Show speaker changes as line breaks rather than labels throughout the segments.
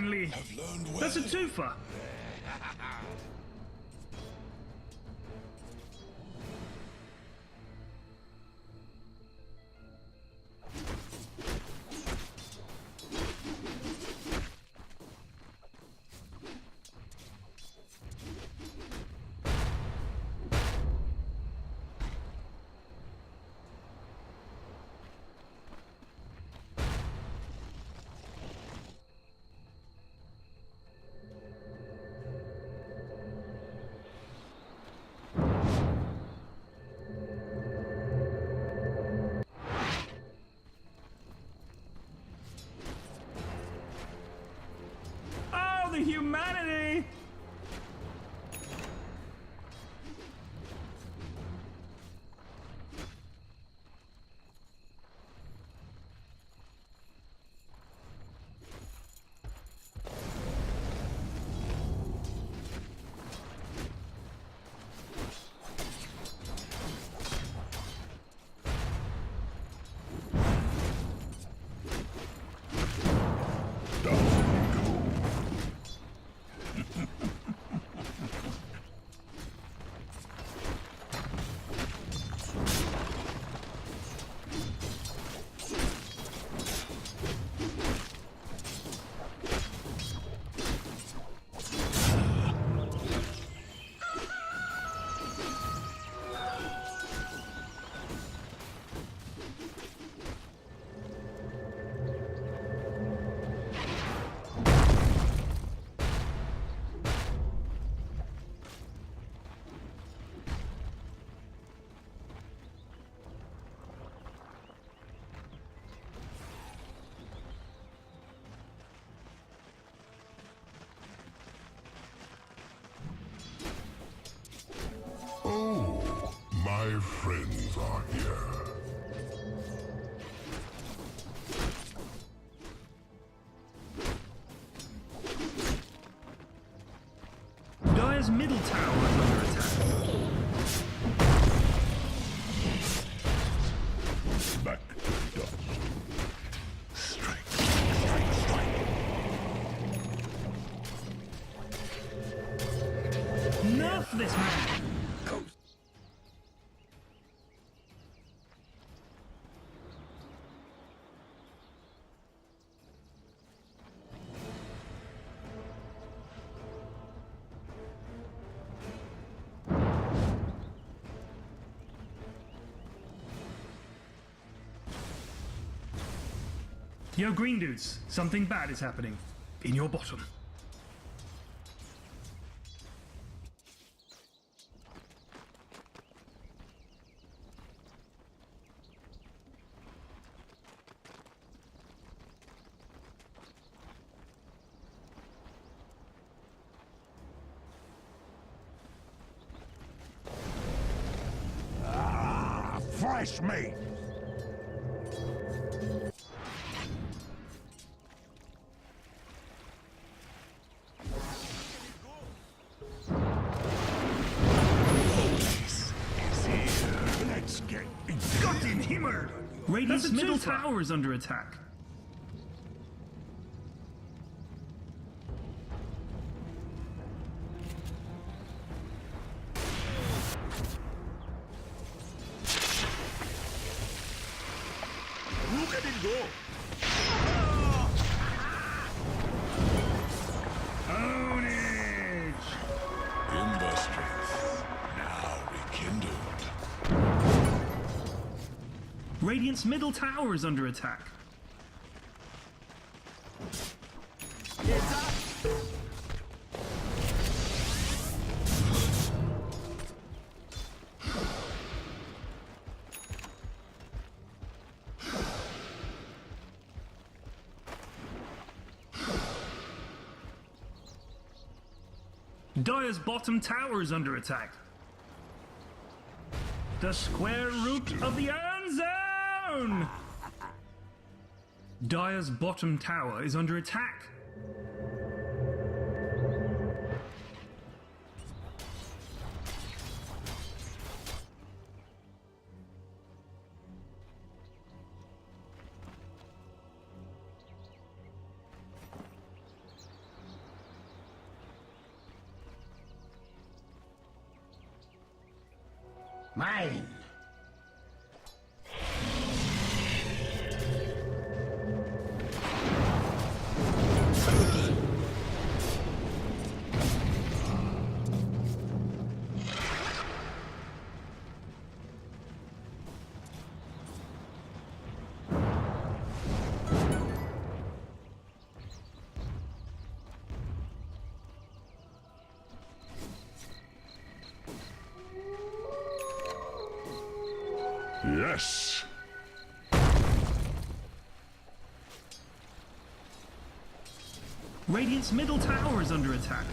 manly. That's a twofer. The humanity!
My friends are here.
Dire's middle tower is under attack.
Back to dust. Strike.
Nerf this man! Yo, green dudes, something bad is happening. In your bottom.
Fresh meat!
Radiant's middle tower is under attack.
Look at it go!
Ownage!
Ember strength now rekindled.
Radiant's middle tower is under attack. Dire's bottom tower is under attack. The square root of the iron zone! Dire's bottom tower is under attack.
Mine.
Yes.
Radiant's middle tower is under attack.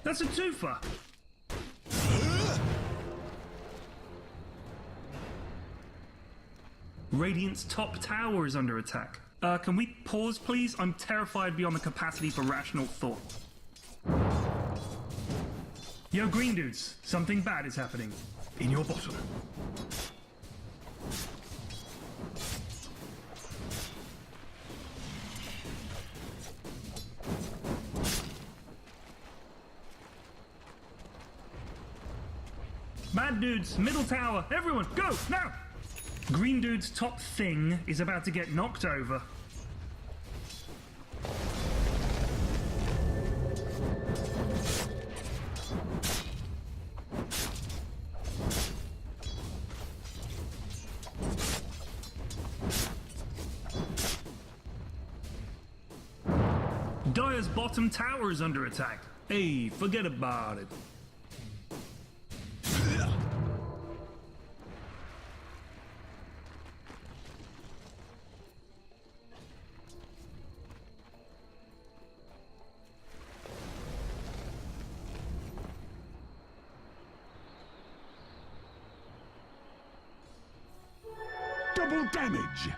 That's a twofer. Radiant's top tower is under attack. Can we pause, please? I'm terrified beyond the capacity for rational thought. Yo, green dudes, something bad is happening. In your bottom. Bad dudes, middle tower, everyone, go, now! Green dude's top thing is about to get knocked over. Dire's bottom tower is under attack. Hey, forget about it.
Double damage.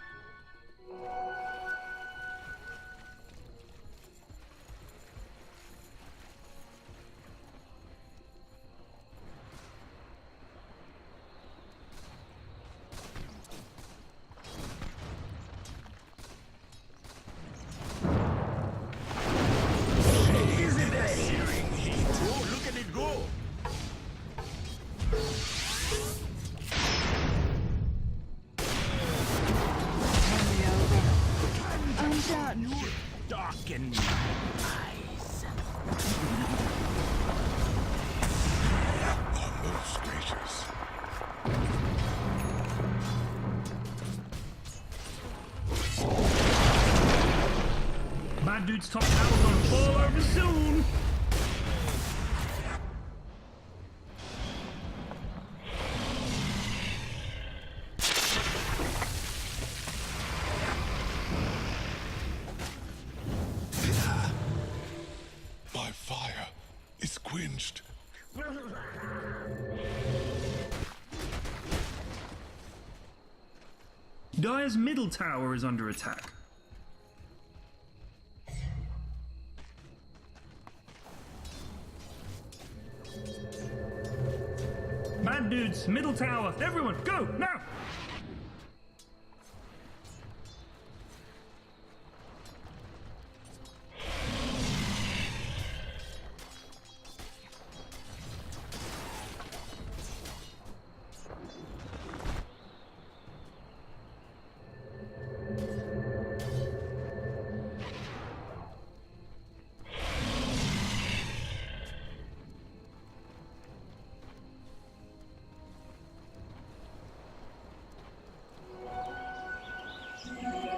Darken my eyes.
Are most gracious.
Bad dude's top tower's gonna fall over soon.
My fire is quenched.
Dire's middle tower is under attack. Bad dudes, middle tower, everyone, go, now!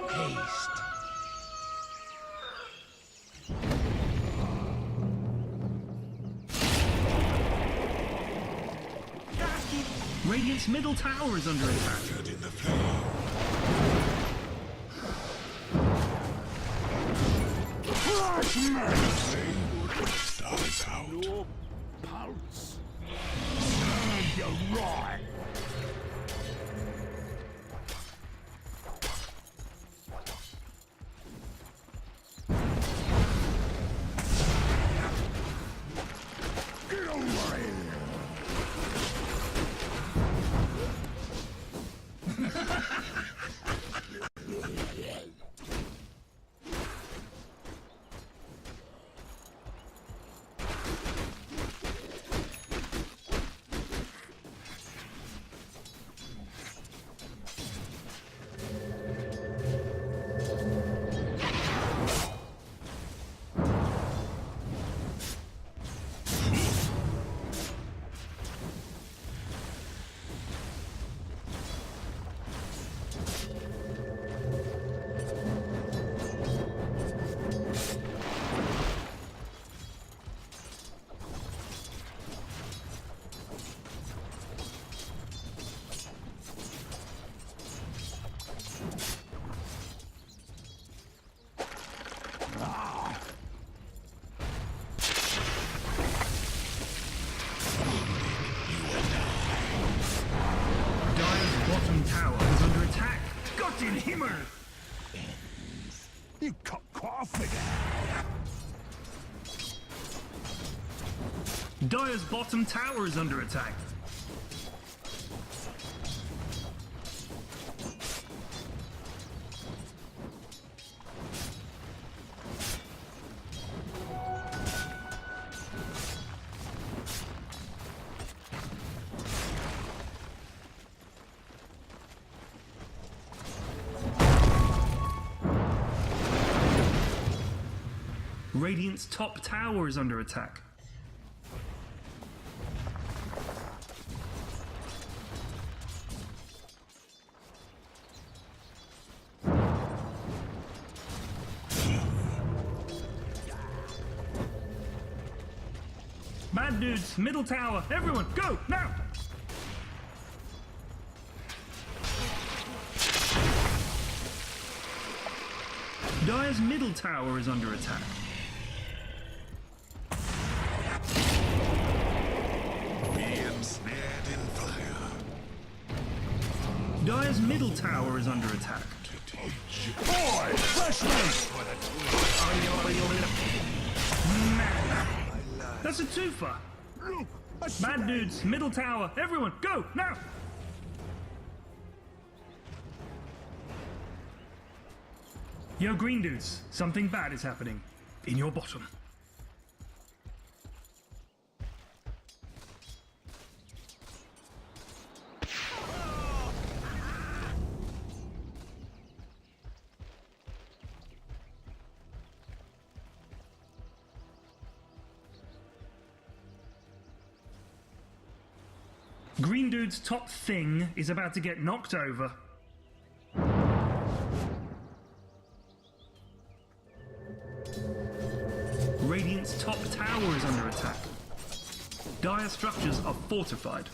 Haste.
Radiant's middle tower is under attack.
Dead in the flame. Stars out.
Pulse. Serve you right.
tower is under attack. Got in Himmel!
You cut coughing.
Dire's bottom tower is under attack. Radiant's top tower is under attack. Bad dudes, middle tower, everyone, go, now! Dire's middle tower is under attack.
Ensnared in fire.
Dire's middle tower is under attack.
Boy, fresh meat.
That's a twofer.
Look, a
Bad dudes, middle tower, everyone, go, now! Yo, green dudes, something bad is happening. In your bottom. Green dude's top thing is about to get knocked over. Radiant's top tower is under attack. Dire structures are fortified.